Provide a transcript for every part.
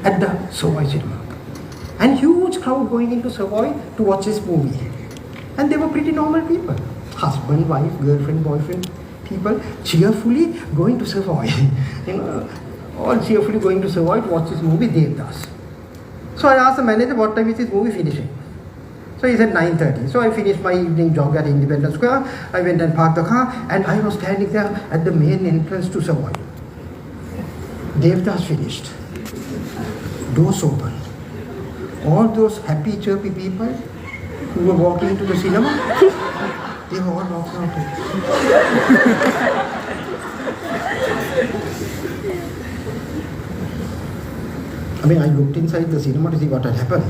at the Savoy cinema. And huge crowd going into Savoy to watch this movie. And they were pretty normal people. Husband, wife, girlfriend, boyfriend, people cheerfully going to Savoy. All cheerfully going to Savoy to watch this movie, Devdas. So I asked the manager, what time is this movie finishing? So he said 9:30. So I finished my evening jog at Independence Square. I went and parked the car, and I was standing there at the main entrance to Savoy. Devdas finished. Doors open. All those happy, chirpy people who were walking into the cinema, they were all walking out. I mean, I looked inside the cinema to see what had happened.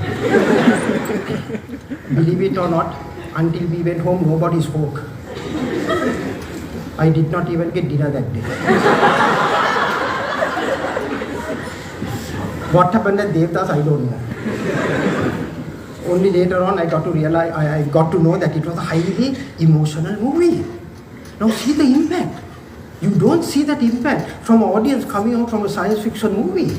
Believe it or not, until we went home, nobody spoke. I did not even get dinner that day. What happened at Devdas, I don't know. Only later on I got to realize, I got to know that it was a highly emotional movie. Now see the impact. You don't see that impact from an audience coming out from a science fiction movie.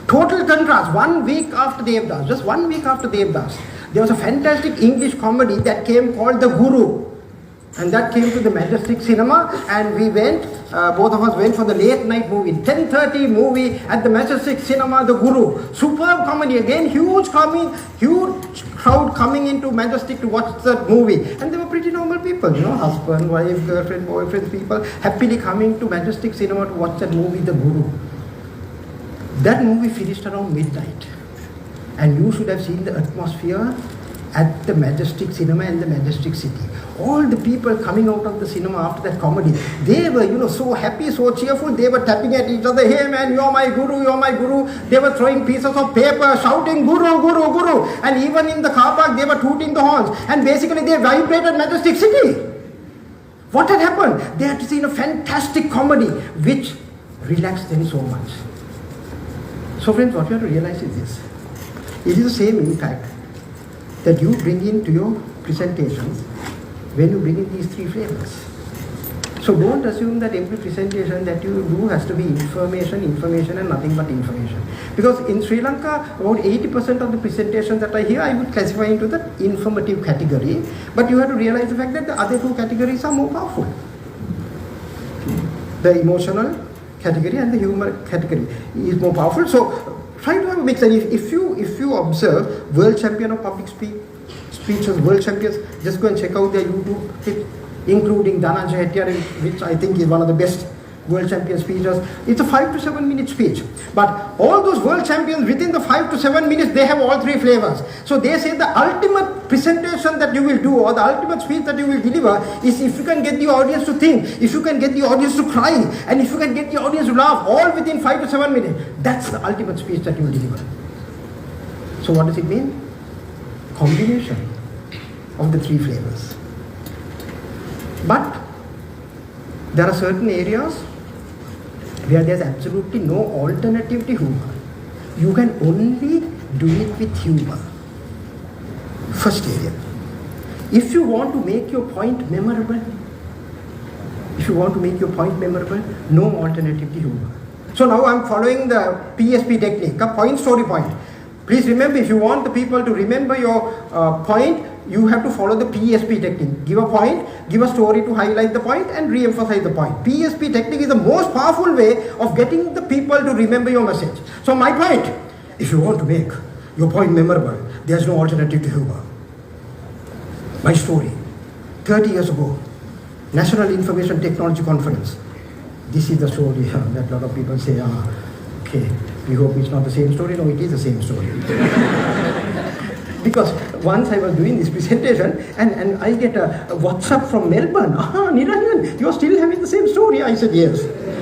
Total contrast, 1 week after Devdas, just 1 week after Devdas, there was a fantastic English comedy that came called The Guru. And that came to the Majestic Cinema, and we went, both of us went for the late night movie, 10:30 movie at the Majestic Cinema, The Guru. Superb comedy, again, huge crowd coming into Majestic to watch that movie. And they were pretty normal people, husband, wife, girlfriend, boyfriend, people, happily coming to Majestic Cinema to watch that movie, The Guru. That movie finished around midnight. And you should have seen the atmosphere at the Majestic Cinema in the Majestic City. All the people coming out of the cinema after that comedy, they were, so happy, so cheerful, they were tapping at each other, hey man, you're my guru, you're my guru. They were throwing pieces of paper, shouting, guru, guru, guru. And even in the car park, they were tooting the horns. And basically, they vibrated Majestic City. What had happened? They had seen a fantastic comedy, which relaxed them so much. So friends, what you have to realize is this. It is the same impact that you bring into your presentations when you bring in these 3 flavors. So don't assume that every presentation that you do has to be information, and nothing but information. Because in Sri Lanka, about 80% of the presentations that I hear, I would classify into the informative category. But you have to realize the fact that the other 2 categories are more powerful. The emotional category and the humor category is more powerful. So try to have a mix. And if you observe world champion of public speeches, world champions, just go and check out their YouTube clips, including Dhananjay Hettiare, which I think is one of the best world champion speeches. It's a 5 to 7 minute speech. But all those world champions, within the 5 to 7 minutes, they have all 3 flavors. So they say the ultimate presentation that you will do, or the ultimate speech that you will deliver, is if you can get the audience to think, if you can get the audience to cry, and if you can get the audience to laugh, all within 5 to 7 minutes. That's the ultimate speech that you will deliver. So what does it mean? Combination of the 3 flavors. But there are certain areas where there's absolutely no alternative to humor. You can only do it with humor. First area. If you want to make your point memorable, no alternative to humor. So now I'm following the PSP technique, a point, story, point. Please remember, if you want the people to remember your point, you have to follow the PSP technique. Give a point, give a story to highlight the point, and re-emphasize the point. PSP technique is the most powerful way of getting the people to remember your message. So my point, if you want to make your point memorable, there's no alternative to humor. My story, 30 years ago, National Information Technology Conference. This is the story that a lot of people say, okay, we hope it's not the same story. No, it is the same story. Because once I was doing this presentation and I get a WhatsApp from Melbourne. Neranjan, you're still having the same story? I said, yes.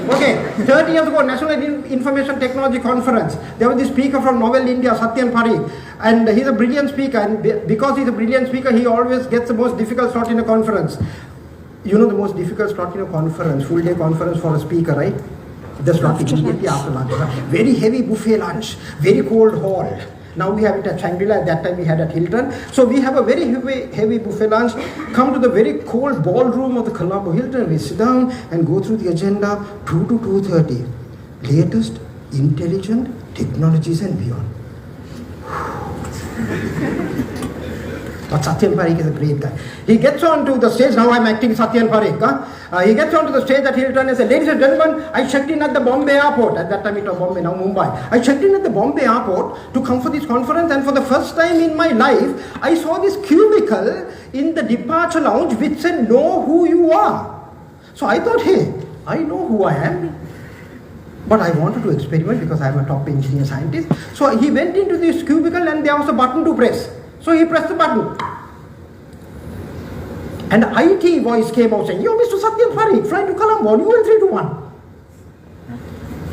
Okay, 30 years ago, National Information Technology Conference. There was this speaker from Novel India, Satyan Parikh. And he's a brilliant speaker. And because he's a brilliant speaker, he always gets the most difficult slot in a conference. You know the most difficult slot in a conference, full day conference for a speaker, right? The slot immediately after lunch. Very heavy buffet lunch, very cold hall. Now we have it at Shangri-La, at that time we had at Hilton. So we have a very heavy buffet lunch, come to the very cold ballroom of the Colombo Hilton, we sit down and go through the agenda, 2 to 2:30. Latest, intelligent technologies and beyond. But Satyan Parikh is a great guy. He gets on to the stage, now I'm acting Satyan Parikh. He gets on to the stage that he'll turn and say, ladies and gentlemen, I checked in at the Bombay airport. At that time it was Bombay, now Mumbai. I checked in at the Bombay airport to come for this conference, and for the first time in my life, I saw this cubicle in the departure lounge which said, know who you are. So I thought, hey, I know who I am. But I wanted to experiment because I'm a top engineer scientist. So he went into this cubicle and there was a button to press. So he pressed the button. And the IT voice came out saying, you're Mr. Satyan Parikh, flying to Colombo, UL 321.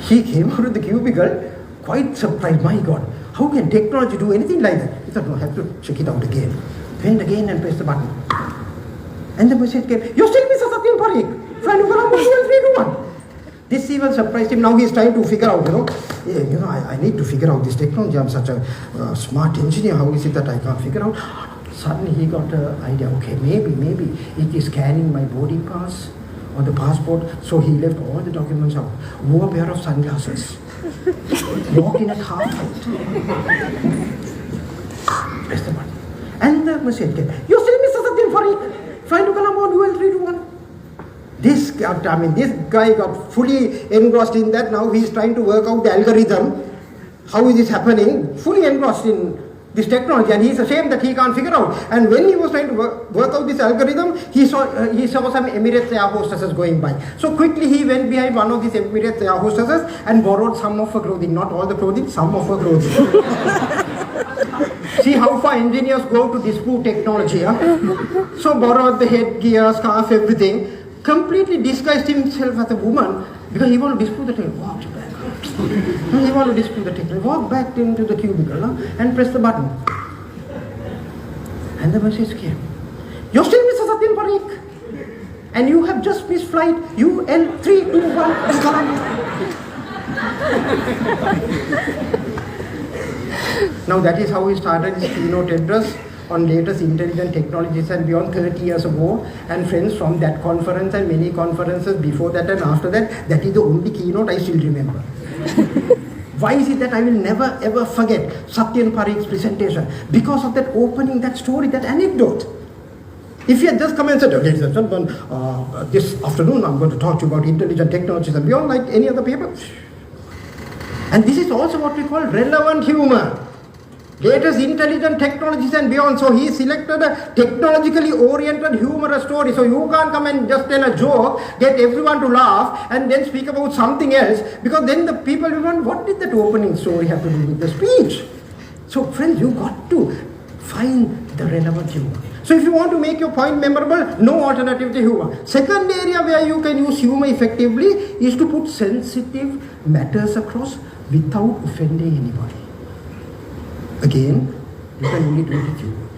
He came out of the cubicle quite surprised. My God, how can technology do anything like that? He thought, no, I have to check it out again. Went again and pressed the button. And the message came, you're still Mr. Satyan Parikh, flying to Colombo, UL 321. This even surprised him. Now he's trying to figure out, I need to figure out this technology. I'm such a smart engineer. How is it that I can't figure out? Suddenly he got an idea. Okay, maybe it is scanning my boarding pass or the passport. So he left all the documents out. Wore a pair of sunglasses. Walked in at half out. Press the button. And the message came. You're still Mr. Satyan Parikh, flying to Colombo on UL 321. This guy got fully engrossed in that. Now he is trying to work out the algorithm. How is this happening? Fully engrossed in this technology, and he is ashamed that he can't figure out. And when he was trying to work out this algorithm, he saw some Emirates air hostesses going by. So quickly he went behind one of these Emirates air hostesses and borrowed some of her clothing. Not all the clothing, some of her clothing. See how far engineers go to dispute technology. So borrowed the headgear, scarf, everything. Completely disguised himself as a woman because he wanted to dispute the technology. Walked back. He wanted to dispute the technology. Walked back into the cubicle and pressed the button. And the message came. You're still Mr. Satyan Parikh. And you have just missed flight UL 321. Now that is how he started his keynote address on latest intelligent technologies and beyond 30 years ago, and friends from that conference and many conferences before that and after that, that is the only keynote I still remember. Why is it that I will never ever forget Satyan Parikh's presentation? Because of that opening, that story, that anecdote. If he had just come and said, ladies and gentlemen, this afternoon I'm going to talk to you about intelligent technologies and beyond, like any other paper. And this is also what we call relevant humor. Latest intelligent technologies and beyond. So he selected a technologically oriented humorous story. So you can't come and just tell a joke, get everyone to laugh, and then speak about something else, because then the people will wonder, what did that opening story have to do with the speech? So friends, you got to find the relevant humor. So if you want to make your point memorable, no alternative to humor. Second area where you can use humor effectively is to put sensitive matters across without offending anybody. Again, you can only do it with humor.